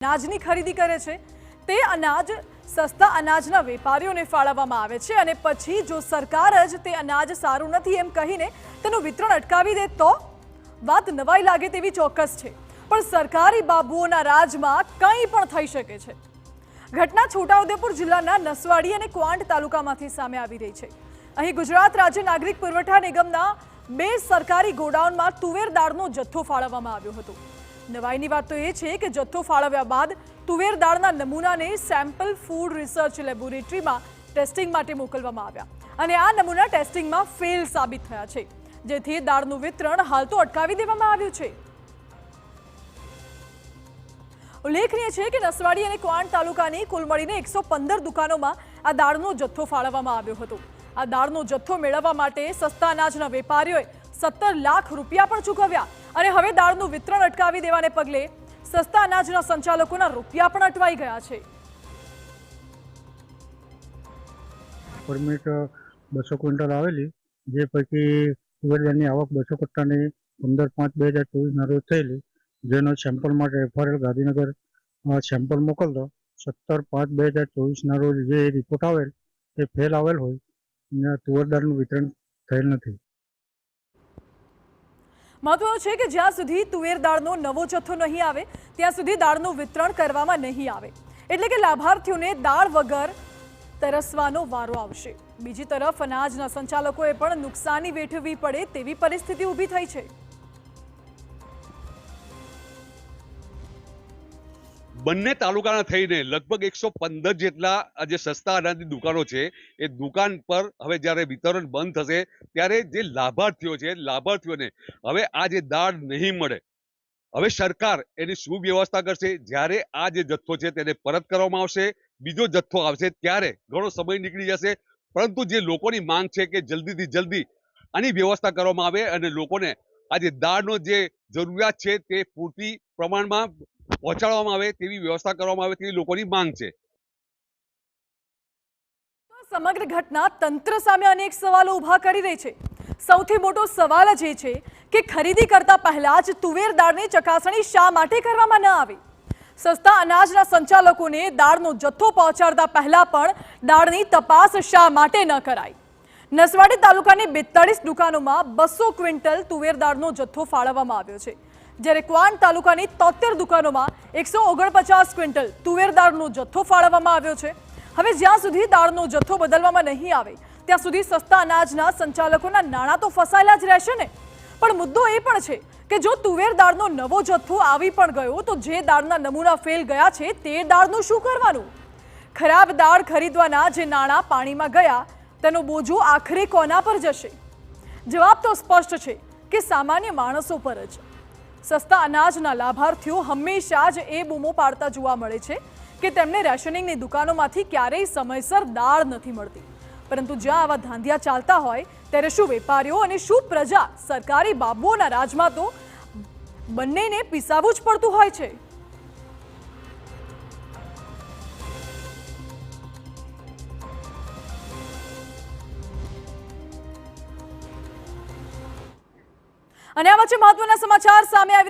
અનાજની ખરીદી કરે છે તે અનાજ સસ્તા અનાજના વેપારીઓને ફાળવવામાં આવે છે અને પછી જો સરકાર જ તે અનાજ સારું નથી એમ કહીને તેનું વિતરણ અટકાવી દે તો વાત નવાઈ લાગે તેવી ચોક્કસ છે। પણ સરકારી બાબુઓના રાજમાં કંઈ પણ થઈ શકે છે। ઘટના છોટાઉદેપુર જિલ્લાના નસવાડી અને ક્વાંટ તાલુકામાંથી સામે આવી રહી છે। અહીં ગુજરાત રાજ્ય નાગરિક પુરવઠા નિગમના 2 સરકારી ગોડાઉનમાં તુવેર દાળનો જથ્થો ફાળવવામાં આવ્યો હતો। નવાઈની વાત તો એ છે કે જથ્થો ફાળવ્યા બાદ તુવેર દાળના નમૂનાને સેમ્પલ ફૂડ રિસર્ચ લેબોરેટરીમાં ટેસ્ટિંગ માટે મોકલવામાં આવ્યા અને આ નમૂના ટેસ્ટિંગમાં ફેલ સાબિત થયા છે, જેથી દાળનું વિતરણ હાલ તો અટકાવી દેવામાં આવ્યું છે। ઉલ્લેખનીય છે કે નસવાડી અને ક્વાંટ તાલુકાની કુલ મળીને 115 દુકાનોમાં આ દાળનો જથ્થો ફાળવવામાં આવ્યો હતો। આ દાળનો જથ્થો મેળવવા માટે સસ્તા અનાજના વેપારીઓએ 17 લાખ રૂપિયા પણ ચૂકવ્યા અને હવે દાળનું વિતરણ અટકાવી દેવાને પગલે સસ્તા અનાજના સંચાલકોના રૂપિયા પણ અટવાઈ ગયા છે। પરમિટ 200 ક્વિન્ટલ આવેલી, જે પૈકી તુવેર દાળની આવક 200 કટ્ટાની 15/5/2024 રોજ થયેલી, જેનો સેમ્પલ માટે FRL ગાંધીનગર સેમ્પલ મોકલતો 17/5/2024 રોજ જે રિપોર્ટ આવેલ તે ફેલ આવેલ હોય અને તુવેર દાળનું વિતરણ થયેલ નથી। મહત્વનું છે કે જ્યાં સુધી તુવેર દાળનો નવો જથ્થો નહીં આવે ત્યાં સુધી દાળનું વિતરણ કરવામાં નહીં આવે, એટલે કે લાભાર્થીઓને દાળ વગર તરસવાનો વારો આવશે। બીજી તરફ અનાજના સંચાલકોએ પણ નુકસાની વેઠવી પડે તેવી પરિસ્થિતિ ઊભી થઈ છે। બંને તાલુકાના થઈને લગભગ 115 જેટલા જે સસ્તા અનાજની દુકાનો છે એ દુકાન પર હવે જ્યારે વિતરણ બંધ થશે ત્યારે જે લાભાર્થીઓ છે લાભાર્થીઓને હવે આ જે દાળ નહીં મળે, હવે સરકાર એની શું વ્યવસ્થા કરશે? જ્યારે આ જે જથ્થો છે તેને પરત કરવામાં આવશે, બીજો જથ્થો આવશે ત્યારે ઘણો સમય નીકળી જશે, પરંતુ જે લોકોની માંગ છે કે જલ્દીથી જલ્દી આની વ્યવસ્થા કરવામાં આવે અને લોકોને આ જે દાળનો જે જરૂરિયાત છે તે પૂરતી પ્રમાણમાં પહોંચાડવામાં આવે તેવી વ્યવસ્થા કરવામાં આવે તેવી લોકોની માંગ છે। સમગ્ર ઘટના તંત્ર સામે અનેક સવાલો ઊભા કરી રહી છે। સૌથી મોટો સવાલ જ એ છે કે ખરીદી કરતા પહેલા જ તુવેર દાળની ચકાસણી શા માટે કરવામાં ન આવી? સસ્તા અનાજના સંચાલકોને દાળનો જથ્થો પહોંચાડતા પહેલા પણ દાળની તપાસ શા માટે ન કરાઈ? નસવાડી તાલુકાની 42 દુકાનોમાં 200 ક્વિન્ટલ તુવેર દાળનો જથ્થો ફાળવવામાં આવ્યો છે, જ્યારે ક્વાંટ તાલુકાની 73 દુકાનોમાં 149 ક્વિન્ટલ તુવેર દાળનો જથ્થો ફાળવવામાં આવ્યો છે। હવે જ્યાં સુધી દાળનો જથ્થો બદલવામાં નહીં આવે ત્યાં સુધી સસ્તા અનાજના સંચાલકોના નાણાં તો ફસાયેલા જ રહેશે ને। પણ મુદ્દો એ પણ છે કે જો તુવેર દાળનો નવો જથ્થો આવી પણ ગયો તો જે દાળના નમૂના ફેલ ગયા છે તે દાળનું શું કરવાનું? ખરાબ દાળ ખરીદવાના જે નાણાં પાણીમાં ગયા તેનો બોજો આખરે કોના પર જશે? જવાબ તો સ્પષ્ટ છે કે સામાન્ય માણસો પર જ। સસ્તા અનાજના લાભાર્થીઓ હંમેશા જ એ બૂમો પાડતા જોવા મળે છે કે તેમને રેશનિંગની દુકાનોમાંથી ક્યારેય સમયસર દાળ નથી મળતી, પરંતુ જ્યાં આવા ધાંધિયા ચાલતા હોય ત્યારે શું વેપારીઓ અને શું પ્રજા સરકારી બાબુઓના રાજમાં તો બંનેને પીસાવવું જ પડતું હોય છે। અને આ વચ્ચે મહત્વના સમાચાર સામે આવી રહ્યા